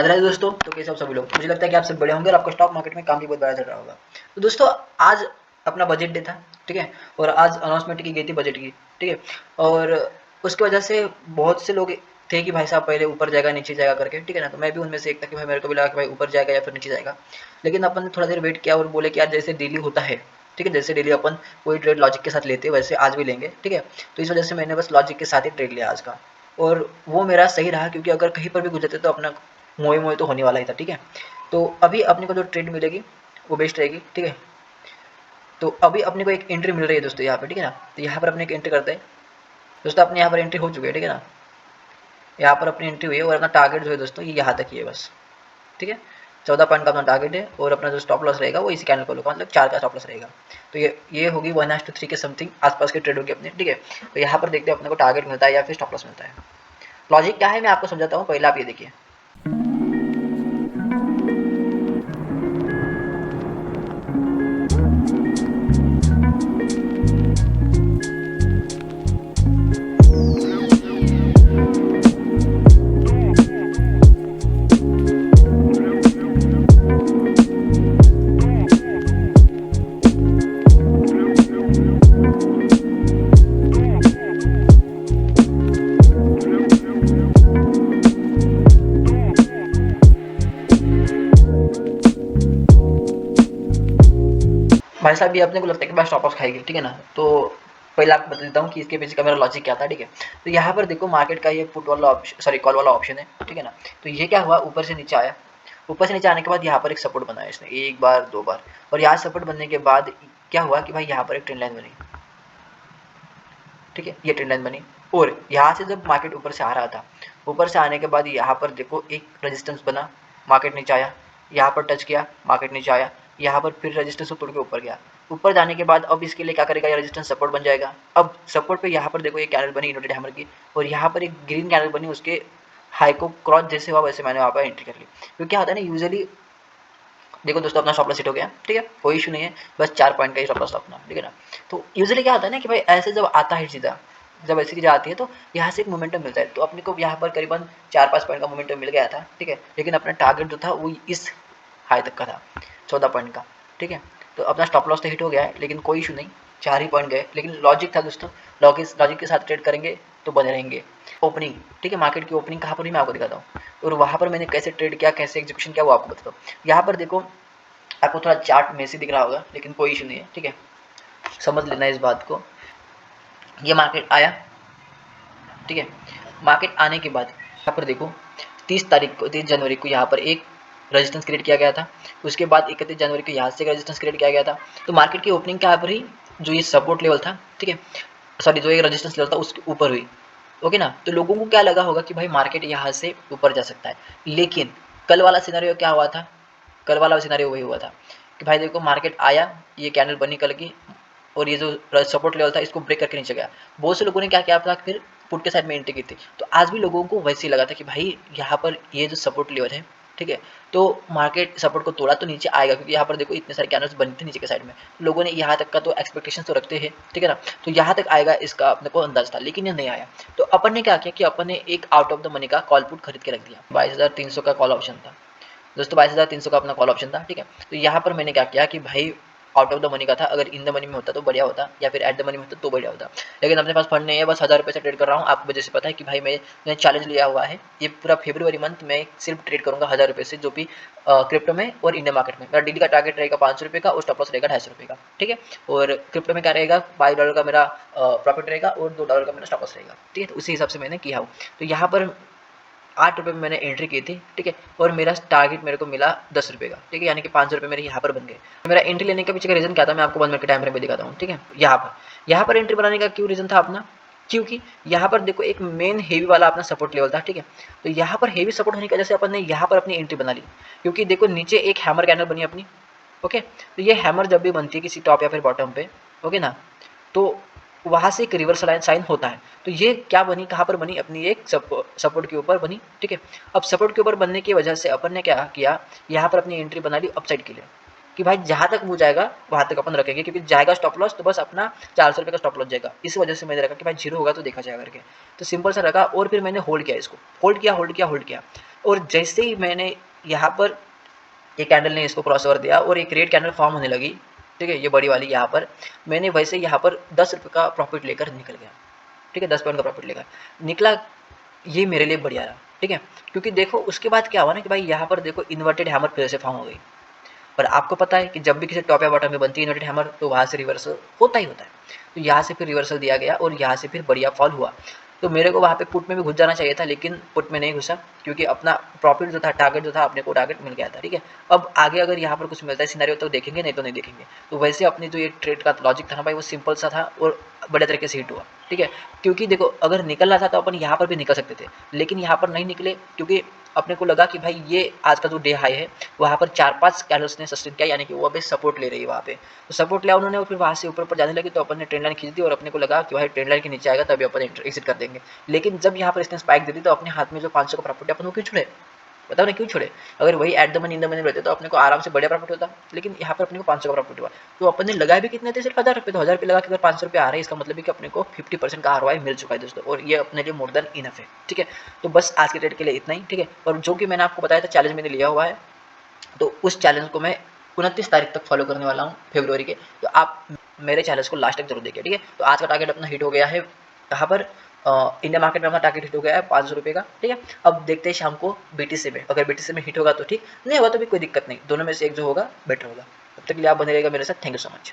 याद रहा है दोस्तों। तो कैसे आप सभी लोग, मुझे लगता है कि आप सब बड़े होंगे और आपका स्टॉक मार्केट में काम भी बहुत बड़ा चल रहा होगा। तो दोस्तों आज अपना बजट डे था, ठीक है, और आज अनाउंसमेंट की गई थी बजट की, ठीक है। और उसकी वजह से बहुत से लोग थे कि भाई साहब पहले ऊपर जाएगा नीचे जाएगा करके, ठीक है ना। तो मैं भी उनमें से एक था कि भाई मेरे को भी लगा कि भाई ऊपर जाएगा या फिर नीचे जाएगा। लेकिन अपन ने थोड़ा देर वेट किया और बोले कि यार जैसे डेली होता है, ठीक है, जैसे डेली अपन कोई ट्रेड लॉजिक के साथ लेते हैं वैसे आज भी लेंगे, ठीक है। तो इस वजह से मैंने बस लॉजिक के साथ ही ट्रेड लिया आज का, और वो मेरा सही रहा, क्योंकि अगर कहीं पर भी गुजरते तो अपना मोए मोए तो होने वाला ही था, ठीक है। तो अभी अपने को जो ट्रेड मिलेगी वो बेस्ट रहेगी, ठीक है। तो अभी अपने को एक एंट्री मिल रही है दोस्तों यहाँ पे, ठीक है ना। तो यहाँ पर अपने एक एंट्री करते हैं दोस्तों। अपने यहाँ पर एंट्री हो चुकी है, ठीक है ना। यहाँ पर अपनी एंट्री हुई है और अपना टारगेट जो है दोस्तों ये यहाँ तक ही है बस, ठीक है। 14 पॉइंट का अपना टारगेट है और अपना जो स्टॉप लॉस रहेगा वो इसी कैंडल पर होगा, मतलब 4 का स्टॉप लॉस रहेगा। तो ये होगी 1:3 के समथिंग आसपास की ट्रेड होगी अपनी, ठीक है। तो यहाँ पर देखते हैं अपने को टारगेट मिलता है या फिर स्टॉप लॉस मिलता है। लॉजिक क्या है मैं आपको समझाता हूँ, पहले आप ये देखिए। भाई साहब ये अपने को लगता है कि भाई स्टॉप लॉस खाएगी, ठीक है ना। तो पहले आपको बता देता हूँ कि इसके पीछे का मेरा लॉजिक क्या था, ठीक है। तो यहाँ पर देखो मार्केट का ये पुट वाला ऑप्शन, सॉरी कॉल वाला ऑप्शन है, ठीक है ना। तो ये क्या हुआ, ऊपर से नीचे आया। ऊपर से नीचे आने के बाद यहाँ पर एक सपोर्ट बनाया इसने, एक बार दो बार, और यहाँ सपोर्ट बनने के बाद क्या हुआ कि भाई यहाँ पर एक ट्रेंड लाइन बनी, ठीक है। ये ट्रेंड लाइन बनी और यहाँ से जब मार्केट ऊपर से आ रहा था, ऊपर से आने के बाद यहाँ पर देखो एक रेजिस्टेंस बना, मार्केट नीचे आया, यहाँ पर टच किया, मार्केट नीचे आया, यहाँ पर फिर रेजिस्टेंस को तोड़ के ऊपर गया। ऊपर जाने के बाद अब इसके लिए क्या करेगा, ये रेजिस्टेंस सपोर्ट बन जाएगा। अब सपोर्ट पे यहाँ पर देखो ये कैंडल बनी इन्वर्टेड हैमर की, और यहाँ पर एक ग्रीन कैंडल बनी, उसके हाई को क्रॉस जैसे हुआ वैसे मैंने वहाँ पर एंट्री कर ली। क्योंकि क्या होता है ना यूजुअली, देखो दोस्तों अपना स्टॉप लॉस हिट हो गया, ठीक है, कोई इशू नहीं है, बस 4 पॉइंट का ही स्टॉप लॉस था अपना, ठीक है ना। तो यूजुअली क्या होता है ना कि भाई ऐसे जब आता है सीधा, जब ऐसी चीज़ें आती है तो यहाँ से एक मोमेंटम मिलता है। तो अपने को यहाँ पर करीबन 4-5 पॉइंट का मोमेंटम मिल गया था, ठीक है। लेकिन अपना टारगेट जो था वो इस हाई तक का था, 14 पॉइंट का, ठीक है। तो अपना स्टॉप लॉस तो हिट हो गया है, लेकिन कोई इशू नहीं, 4 ही पॉइंट गए। लेकिन लॉजिक था दोस्तों, लॉजिक के साथ ट्रेड करेंगे तो बने रहेंगे। ओपनिंग, ठीक है, मार्केट की ओपनिंग कहाँ पर हुई मैं आपको दिखाता हूँ, और वहाँ पर मैंने कैसे ट्रेड किया, कैसे एग्जीक्यूशन किया वो आपको बताता हूँ। यहाँ पर देखो आपको थोड़ा चार्ट में से दिख रहा होगा, लेकिन कोई इशू नहीं है, ठीक है, समझ लेना इस बात को। ये मार्केट आया, ठीक है। मार्केट आने के बाद यहाँ पर देखो 30 जनवरी को यहाँ पर एक रेजिस्टेंस क्रिएट किया गया था। उसके बाद 31 जनवरी को यहाँ से एक रेजिस्टेंस क्रिएट किया गया था। तो मार्केट की ओपनिंग क्या पर ही, जो ये सपोर्ट लेवल था, ठीक है, सॉरी जो ये रेजिस्टेंस लेवल था उसके ऊपर हुई, ओके ना। तो लोगों को क्या लगा होगा कि भाई मार्केट यहाँ से ऊपर जा सकता है। लेकिन कल वाला सिनेरियो क्या हुआ था, कल वाला सिनेरियो वही हुआ था कि भाई देखो मार्केट आया, ये कैंडल बनी कल की, और ये जो सपोर्ट लेवल था इसको ब्रेक करके नीचे गया। बहुत से लोगों ने क्या किया था, फिर पुट के साइड में एंट्री की थी। तो आज भी लोगों को वैसे ही लगा था कि भाई यहाँ पर ये जो सपोर्ट लेवल है, ठीक है, तो मार्केट सपोर्ट को तोड़ा तो नीचे आएगा, क्योंकि यहाँ पर देखो इतने सारे कैंडल्स बने थे नीचे के साइड में। लोगों ने यहाँ तक का तो एक्सपेक्टेशन तो रखते हैं, ठीक है ना। तो यहाँ तक आएगा इसका अपने को अंदाज था, लेकिन ये नहीं आया। तो अपन ने क्या किया कि अपन ने एक आउट ऑफ द मनी का कॉल पुट खरीद के रख दिया। 22,300 का कॉल ऑप्शन था दोस्तों, 22,300 का अपना कॉल ऑप्शन था, ठीक है। तो यहाँ पर मैंने क्या किया कि भाई आउट ऑफ द मनी का था, अगर इन द मनी में होता तो बढ़िया होता, या फिर एट द मनी में होता तो बढ़िया होता। लेकिन अपने पास फंड नहीं है, बस 1000 रुपये से ट्रेड कर रहा हूँ। आपको वजह से पता है कि भाई मैंने चैलेंज लिया हुआ है, ये पूरा फरवरी मंथ में सिर्फ ट्रेड करूँगा 1000 रुपये से, जो भी क्रिप्टो में और इंडियन मार्केट में। मेरा डेली का टारगेट रहेगा 500 रुपये का और स्टॉप लॉस रहेगा 250 रुपये का, ठीक है। और क्रिप्टो में क्या रहेगा, $5 का मेरा प्रॉफिट रहेगा और $2 का मेरा स्टॉप लॉस रहेगा, ठीक है। तो उसी हिसाब से मैंने किया हूँ। तो यहाँ पर 8 रुपये में मैंने एंट्री की थी, ठीक है, और मेरा टारगेट मेरे को मिला 10 रुपये का, ठीक है, यानी कि 500 रुपये मेरे यहाँ पर बन गए। मेरा एंट्री लेने के पीछे का रीज़न क्या था मैं आपको 1 मिनट के टाइम फ्रेम में दिखाता हूँ, ठीक है। यहाँ पर एंट्री बनाने का क्यों रीज़न था अपना, क्योंकि यहाँ पर देखो एक मेन हेवी वाला अपना सपोर्ट लेवल था, ठीक है। तो यहाँ पर हेवी सपोर्ट होने की वजह से अपन ने यहाँ पर अपनी एंट्री बना ली, क्योंकि देखो नीचे एक हैमर कैंडल बनी अपनी, ओके। तो ये हैमर जब भी बनती है किसी टॉप या फिर बॉटम पे, ओके ना, तो वहाँ से एक रिवर्स साइन होता है। तो ये क्या बनी, कहाँ पर बनी, अपनी एक सपोर्ट के ऊपर बनी, ठीक है। अब सपोर्ट के ऊपर बनने की वजह से अपन ने क्या किया, यहाँ पर अपनी एंट्री बना ली अपसाइड के लिए, कि भाई जहाँ तक वो जाएगा वहाँ तक अपन रखेंगे, क्योंकि जाएगा स्टॉप लॉस तो बस अपना 400 रुपये का स्टॉप लॉस जाएगा। इस वजह से मैंने रखा कि भाई जीरो होगा तो देखा जाएगा करके, तो सिंपल सा रखा। और फिर मैंने होल्ड किया, इसको होल्ड किया, और जैसे ही मैंने यहाँ पर ये कैंडल ने इसको क्रॉस ओवर दिया और एक रेड कैंडल फॉर्म होने लगी, ठीक है, ये बड़ी वाली यहाँ पर, मैंने वैसे यहाँ पर 10 रुपये का प्रॉफिट लेकर निकल गया, ठीक है, 10 पॉइंट का प्रॉफिट लेकर निकला। ये मेरे लिए बढ़िया रहा, ठीक है, क्योंकि देखो उसके बाद क्या हुआ ना कि भाई यहाँ पर देखो इन्वर्टेड हैमर फिर से फॉर्म हो गई। पर आपको पता है कि जब भी किसी टॉप या बॉटम में बनती है इन्वर्टेड हैमर तो वहाँ से रिवर्सल होता ही होता है। तो यहाँ से फिर रिवर्सल दिया गया और यहाँ से फिर बढ़िया फॉल हुआ। तो मेरे को वहाँ पे पुट में भी घुस जाना चाहिए था, लेकिन पुट में नहीं घुसा, क्योंकि अपना प्रॉफिट जो था, टारगेट जो था, अपने को टारगेट मिल गया था, ठीक है। अब आगे अगर यहाँ पर कुछ मिलता है सिनेरियो तो देखेंगे, नहीं तो नहीं देखेंगे। तो वैसे अपनी जो ये ट्रेड का लॉजिक था ना भाई, वो सिंपल सा था और बड़े तरीके से हिट हुआ, ठीक है। क्योंकि देखो अगर निकलना था तो अपन यहाँ पर भी निकल सकते थे, लेकिन यहाँ पर नहीं निकले, क्योंकि अपने को लगा कि भाई ये आज का जो डे हाई है वहाँ पर 4-5 कैंडल्स ने सस्टेन किया, यानी कि वो अभी सपोर्ट ले रही है वहाँ पे। तो सपोर्ट लिया उन्होंने और फिर वहाँ से ऊपर जाने लगी, तो अपन ने ट्रेंड लाइन खींच दी और अपने को लगा कि भाई ट्रेंड लाइन के नीचे आएगा तभी अपन एग्जिट कर देंगे। लेकिन जब यहाँ पर इसने स्पाइक दे दी तो अपने हाथ में जो 500 का प्रॉफिट है अपन वो क्यों छोड़े? बताओ ना क्यों छोड़े? अगर वही at the money in the money रहते तो अपने को आराम से बढ़िया प्रॉफिट होता, लेकिन यहाँ पर अपने को 500 का प्रॉफिट हुआ। तो अपन ने लगाए भी कितने थे? सिर्फ 1000 रुपये। तो 1000 रुपये लगा के अगर 500 रुपये आ रहे हैं, इसका मतलब है कि अपने को 50% का ROI मिल चुका है दोस्तों, और ये अपने लिए मोर देन इनफ है, ठीक है। तो बस आज के ट्रेड के लिए इतना ही, ठीक है। और जो कि मैंने आपको बताया था चैलेंज मैंने लिया हुआ है, तो उस चैलेंज को मैं 29 तारीख तक फॉलो करने वाला हूँ फरवरी के। तो आप मेरे चैलेंज को लास्ट तक जरूर देखिए, ठीक है। तो आज का टारगेट अपना हिट हो गया है यहाँ पर, इंडिया मार्केट में अपना टारगेट हिट हो गया है 500 रुपये का, ठीक है। अब देखते हैं शाम को BTC में, अगर BTC में हिट होगा तो ठीक, नहीं होगा तो भी कोई दिक्कत नहीं, दोनों में से एक जो होगा बेटर होगा। तब तक के लिए आप बने रहेगा मेरे साथ। Thank you so much.